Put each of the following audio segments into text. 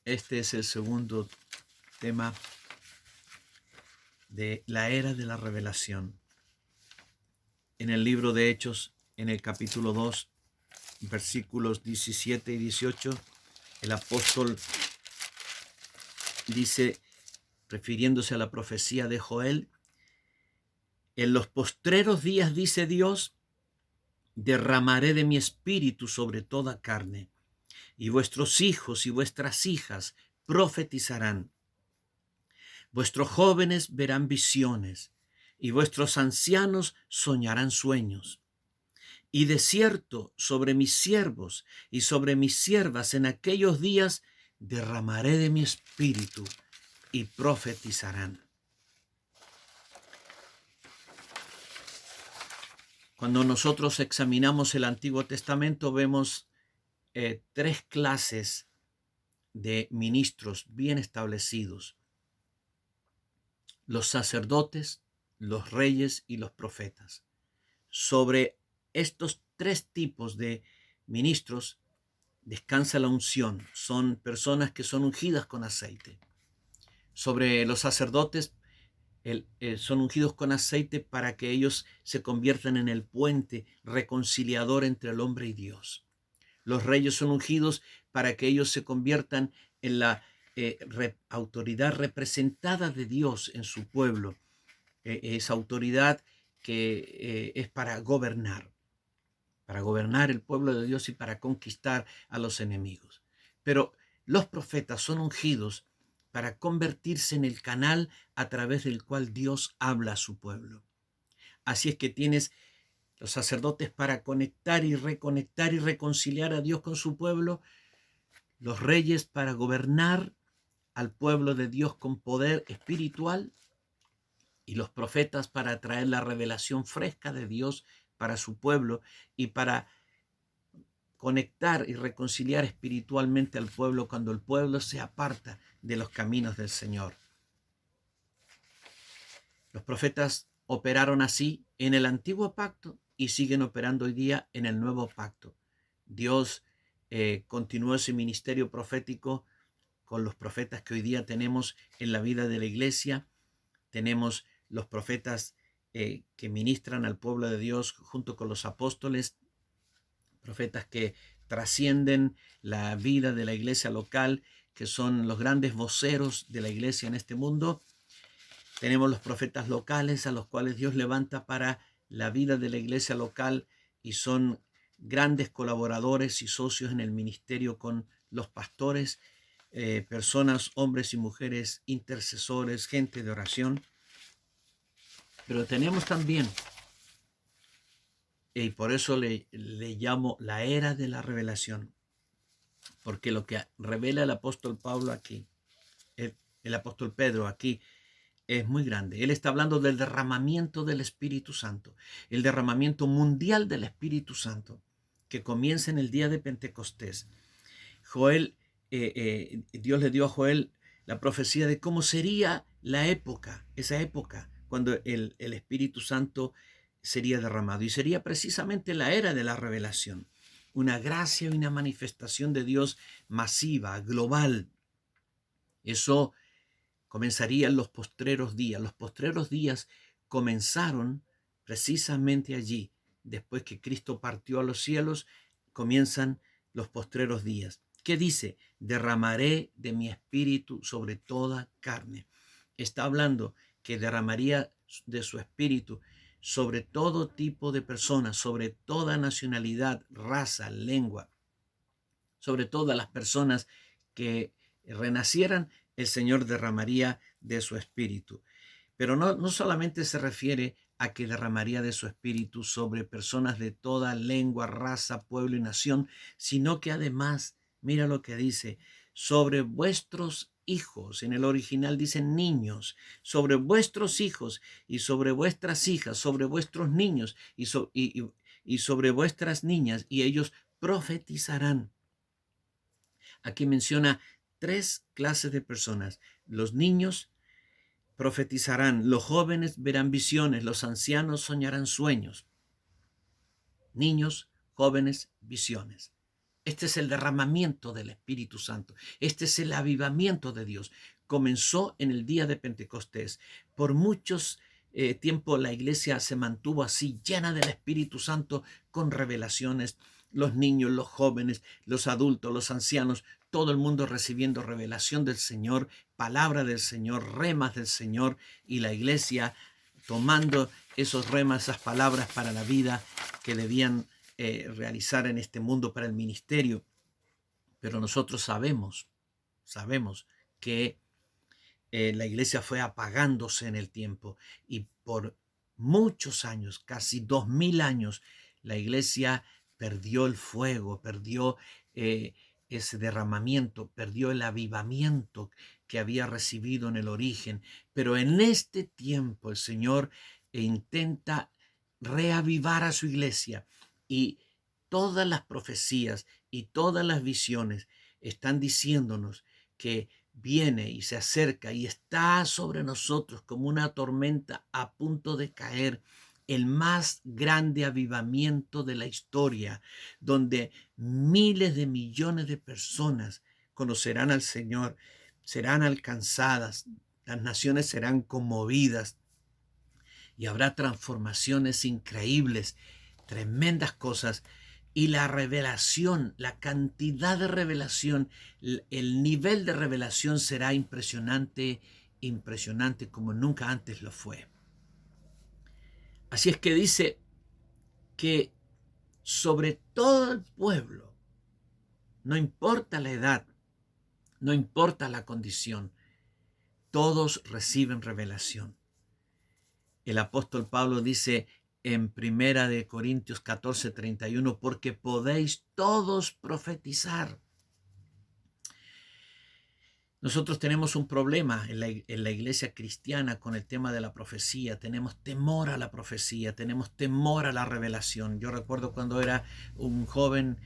Este es el segundo tema de la era de la revelación. En el libro de Hechos, en el capítulo 2, versículos 17 y 18, el apóstol dice, refiriéndose a la profecía de Joel, en los postreros días, dice Dios, derramaré de mi espíritu sobre toda carne, y vuestros hijos y vuestras hijas profetizarán. Vuestros jóvenes verán visiones, y vuestros ancianos soñarán sueños. Y de cierto sobre mis siervos y sobre mis siervas en aquellos días derramaré de mi espíritu y profetizarán. Cuando nosotros examinamos el Antiguo Testamento vemos tres clases de ministros bien establecidos: los sacerdotes, los reyes y los profetas. Sobre estos tres tipos de ministros descansa la unción. Son personas que son ungidas con aceite. Sobre los sacerdotes, son ungidos con aceite para que ellos se conviertan en el puente reconciliador entre el hombre y Dios. Los reyes son ungidos para que ellos se conviertan en la autoridad representada de Dios en su pueblo. Esa autoridad que es para gobernar el pueblo de Dios y para conquistar a los enemigos. Pero los profetas son ungidos para convertirse en el canal a través del cual Dios habla a su pueblo. Así es que tienes los sacerdotes para conectar y reconciliar a Dios con su pueblo, los reyes para gobernar al pueblo de Dios con poder espiritual, y los profetas para traer la revelación fresca de Dios para su pueblo y para conectar y reconciliar espiritualmente al pueblo cuando el pueblo se aparta de los caminos del Señor. Los profetas operaron así en el antiguo pacto y siguen operando hoy día en el nuevo pacto. Dios continuó ese ministerio profético con los profetas que hoy día tenemos en la vida de la iglesia. Tenemos los profetas que ministran al pueblo de Dios junto con los apóstoles, profetas que trascienden la vida de la iglesia local, que son los grandes voceros de la iglesia en este mundo. Tenemos los profetas locales a los cuales Dios levanta para la vida de la iglesia local y son grandes colaboradores y socios en el ministerio con los pastores, personas, hombres y mujeres, intercesores, gente de oración. Pero tenemos también, y por eso le llamo la era de la revelación, porque lo que revela el apóstol Pablo aquí, el apóstol Pedro aquí, es muy grande. Él está hablando del derramamiento del Espíritu Santo, el derramamiento mundial del Espíritu Santo, que comienza en el día de Pentecostés. Dios le dio a Joel la profecía de cómo sería la época, esa época, cuando el Espíritu Santo sería derramado. Y sería precisamente la era de la revelación, una gracia y una manifestación de Dios masiva, global. Eso comenzaría en los postreros días. Los postreros días comenzaron precisamente allí. Después que Cristo partió a los cielos, comienzan los postreros días. ¿Qué dice? Derramaré de mi espíritu sobre toda carne. Está hablando que derramaría de su espíritu sobre todo tipo de personas, sobre toda nacionalidad, raza, lengua, sobre todas las personas que renacieran. El Señor derramaría de su espíritu. Pero no solamente se refiere a que derramaría de su espíritu sobre personas de toda lengua, raza, pueblo y nación, sino que además, mira lo que dice, sobre vuestros hijos, en el original dicen niños, sobre vuestros hijos y sobre vuestras hijas, sobre vuestros niños y sobre vuestras niñas, y ellos profetizarán. Aquí menciona tres clases de personas: los niños profetizarán, los jóvenes verán visiones, los ancianos soñarán sueños. Niños, jóvenes, visiones. Este es el derramamiento del Espíritu Santo. Este es el avivamiento de Dios. Comenzó en el día de Pentecostés. Por muchos tiempo la iglesia se mantuvo así, llena del Espíritu Santo, con revelaciones. Los niños, los jóvenes, los adultos, los ancianos, todo el mundo recibiendo revelación del Señor, palabra del Señor, remas del Señor, y la iglesia tomando esos remas, esas palabras para la vida que debían realizar en este mundo para el ministerio. Pero nosotros sabemos que la iglesia fue apagándose en el tiempo, y por muchos años, casi 2000 años, la iglesia perdió el fuego, perdió ese derramamiento, perdió el avivamiento que había recibido en el origen. Pero en este tiempo el Señor intenta reavivar a su iglesia, y todas las profecías y todas las visiones están diciéndonos que viene y se acerca y está sobre nosotros como una tormenta a punto de caer, el más grande avivamiento de la historia, donde miles de millones de personas conocerán al Señor, serán alcanzadas, las naciones serán conmovidas y habrá transformaciones increíbles, tremendas cosas. Y la revelación, la cantidad de revelación, el nivel de revelación será impresionante, impresionante como nunca antes lo fue. Así es que dice que sobre todo el pueblo, no importa la edad, no importa la condición, todos reciben revelación. El apóstol Pablo dice en Primera de Corintios 14:31, porque podéis todos profetizar. Nosotros tenemos un problema en la iglesia cristiana con el tema de la profecía. Tenemos temor a la profecía, tenemos temor a la revelación. Yo recuerdo cuando era un joven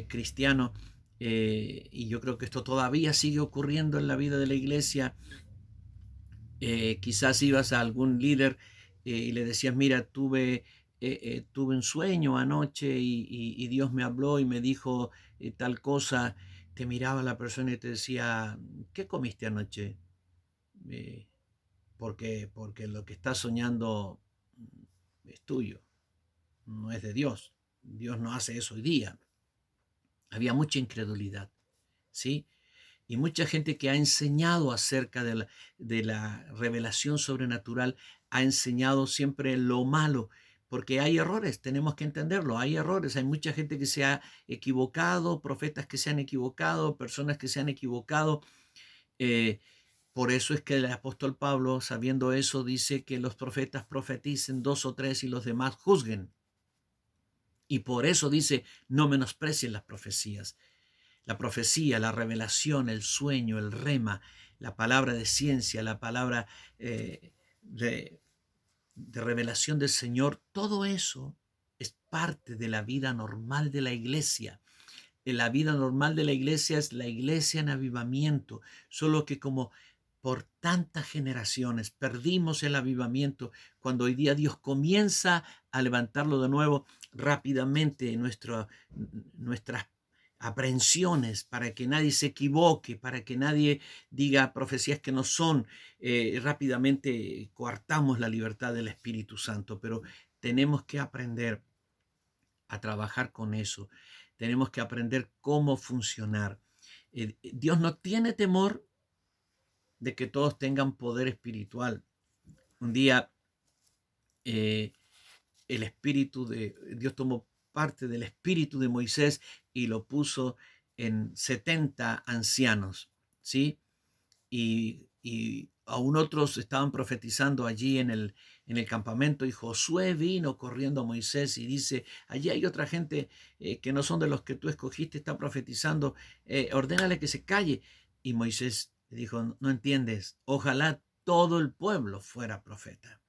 cristiano, y yo creo que esto todavía sigue ocurriendo en la vida de la iglesia. Quizás ibas a algún líder y le decías, mira, tuve un sueño anoche y Dios me habló y me dijo tal cosa. Te miraba la persona y te decía, ¿qué comiste anoche? Eh, porque lo que estás soñando es tuyo, no es de Dios. Dios no hace eso hoy día. Había mucha incredulidad, ¿sí? Y mucha gente que ha enseñado acerca de la revelación sobrenatural ha enseñado siempre lo malo, porque hay errores, tenemos que entenderlo, hay errores, hay mucha gente que se ha equivocado, profetas que se han equivocado, personas que se han equivocado. eh, por eso es que el apóstol Pablo, sabiendo eso, dice que los profetas profeticen 2 o 3 y los demás juzguen. Y por eso dice, no menosprecien las profecías. La profecía, la revelación, el sueño, el rema, la palabra de ciencia, la palabra de, de revelación del Señor, todo eso es parte de la vida normal de la iglesia. La vida normal de la iglesia es la iglesia en avivamiento, solo que como por tantas generaciones perdimos el avivamiento, cuando hoy día Dios comienza a levantarlo de nuevo rápidamente, nuestras aprensiones, para que nadie se equivoque, para que nadie diga profecías que no son, rápidamente coartamos la libertad del Espíritu Santo. Pero tenemos que aprender a trabajar con eso, tenemos que aprender cómo funcionar. Dios no tiene temor de que todos tengan poder espiritual. Un día eh, el espíritu de Dios tomó parte del espíritu de Moisés y lo puso en 70 ancianos, ¿sí? Y aún otros estaban profetizando allí en el campamento, y Josué vino corriendo a Moisés y dice, allí hay otra gente que no son de los que tú escogiste, está profetizando, ordénale que se calle. Y Moisés le dijo, no entiendes, ojalá todo el pueblo fuera profeta.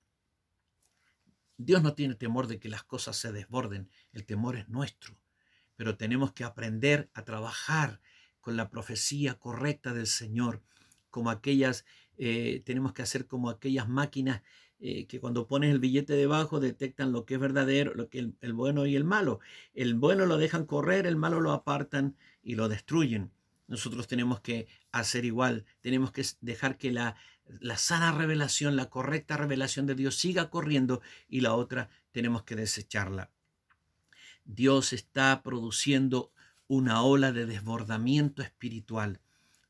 Dios no tiene temor de que las cosas se desborden, el temor es nuestro, pero tenemos que aprender a trabajar con la profecía correcta del Señor, como aquellas, tenemos que hacer como aquellas máquinas que cuando pones el billete debajo detectan lo que es verdadero, lo que el bueno y el malo. El bueno lo dejan correr, el malo lo apartan y lo destruyen. Nosotros tenemos que hacer igual, tenemos que dejar que la sana revelación, la correcta revelación de Dios siga corriendo y la otra tenemos que desecharla. Dios está produciendo una ola de desbordamiento espiritual.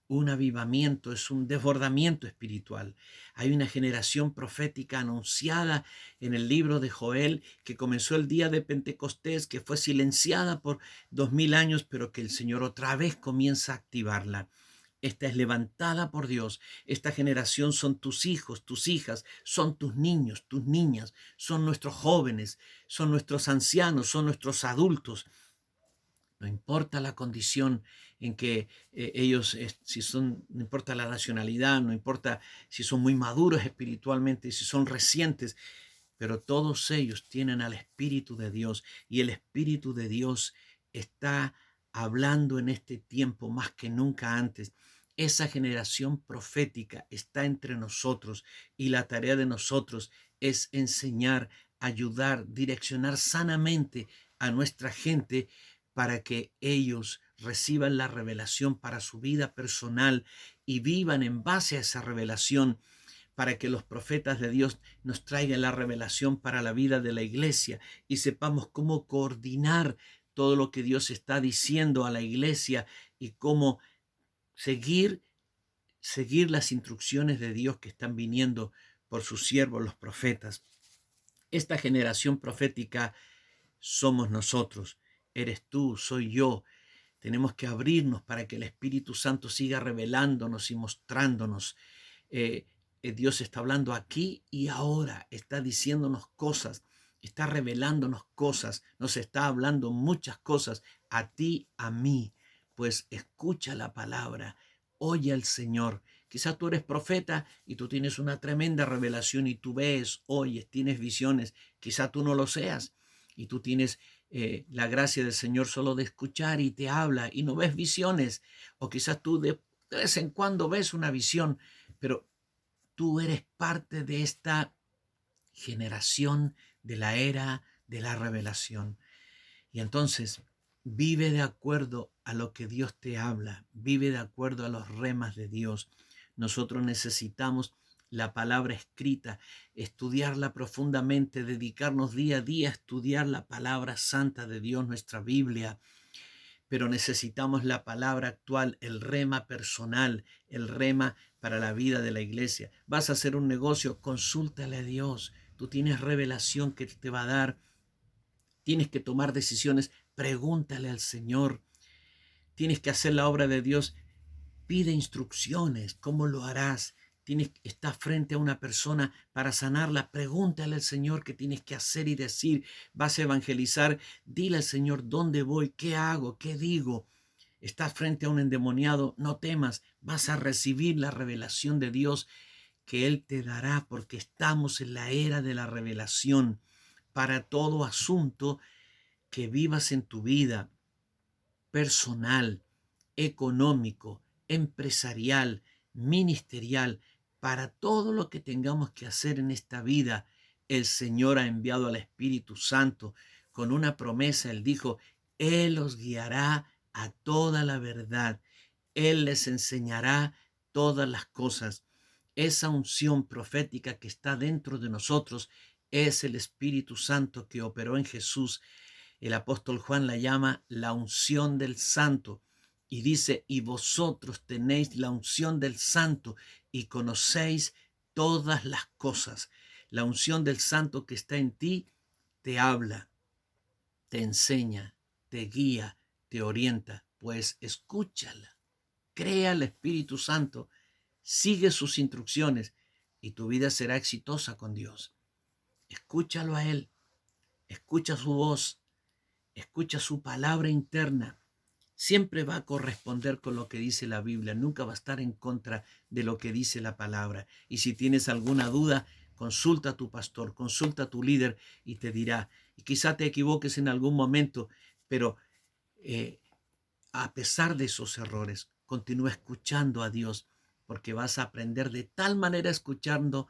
Un avivamiento es un desbordamiento espiritual. Hay una generación profética anunciada en el libro de Joel que comenzó el día de Pentecostés, que fue silenciada por 2000 años, pero que el Señor otra vez comienza a activarla. Esta es levantada por Dios. Esta generación son tus hijos, tus hijas, son tus niños, tus niñas, son nuestros jóvenes, son nuestros ancianos, son nuestros adultos. No importa la condición en que ellos, si son, no importa la nacionalidad, no importa si son muy maduros espiritualmente, si son recientes, pero todos ellos tienen al Espíritu de Dios y el Espíritu de Dios está hablando en este tiempo más que nunca antes. Esa generación profética está entre nosotros y la tarea de nosotros es enseñar, ayudar, direccionar sanamente a nuestra gente para que ellos reciban la revelación para su vida personal y vivan en base a esa revelación, para que los profetas de Dios nos traigan la revelación para la vida de la iglesia y sepamos cómo coordinar todo lo que Dios está diciendo a la iglesia y cómo seguir, seguir las instrucciones de Dios que están viniendo por sus siervos, los profetas. Esta generación profética somos nosotros, eres tú, soy yo. Tenemos que abrirnos para que el Espíritu Santo siga revelándonos y mostrándonos. Dios está hablando aquí y ahora, está diciéndonos cosas, está revelándonos cosas, nos está hablando muchas cosas a ti, a mí. Pues escucha la palabra, oye al Señor. Quizás tú eres profeta y tú tienes una tremenda revelación y tú ves, oyes, tienes visiones. Quizás tú no lo seas y tú tienes la gracia del Señor solo de escuchar y te habla y no ves visiones. O quizás tú de vez en cuando ves una visión, pero tú eres parte de esta generación de la era de la revelación. Y entonces vive de acuerdo a lo que Dios te habla, vive de acuerdo a los remas de Dios. Nosotros necesitamos la palabra escrita, estudiarla profundamente, dedicarnos día a día a estudiar la palabra santa de Dios, nuestra Biblia, pero necesitamos la palabra actual, el rema personal, el rema para la vida de la iglesia. Vas a hacer un negocio, consúltale a Dios. Tú tienes revelación que te va a dar. Tienes que tomar decisiones, pregúntale al Señor. Tienes que hacer la obra de Dios, pide instrucciones, ¿cómo lo harás? Estás frente a una persona para sanarla, pregúntale al Señor qué tienes que hacer y decir. Vas a evangelizar, dile al Señor dónde voy, qué hago, qué digo. Estás frente a un endemoniado, no temas, vas a recibir la revelación de Dios que Él te dará, porque estamos en la era de la revelación. Para todo asunto que vivas en tu vida personal, económico, empresarial, ministerial, para todo lo que tengamos que hacer en esta vida, el Señor ha enviado al Espíritu Santo con una promesa. Él dijo, Él os guiará a toda la verdad. Él les enseñará todas las cosas. Esa unción profética que está dentro de nosotros es el Espíritu Santo que operó en Jesús. El apóstol Juan la llama la unción del Santo y dice, y vosotros tenéis la unción del Santo y conocéis todas las cosas. La unción del Santo que está en ti te habla, te enseña, te guía, te orienta. Pues escúchala, crea al Espíritu Santo, sigue sus instrucciones y tu vida será exitosa con Dios. Escúchalo a Él, escucha su voz, escucha su palabra interna. Siempre va a corresponder con lo que dice la Biblia, nunca va a estar en contra de lo que dice la palabra. Y si tienes alguna duda, consulta a tu pastor, consulta a tu líder y te dirá. Y quizá te equivoques en algún momento, pero a pesar de esos errores, continúa escuchando a Dios, porque vas a aprender de tal manera a escucharlo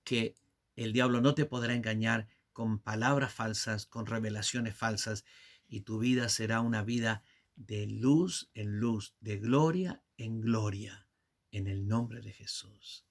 que el diablo no te podrá engañar con palabras falsas, con revelaciones falsas, y tu vida será una vida de luz en luz, de gloria en gloria, en el nombre de Jesús.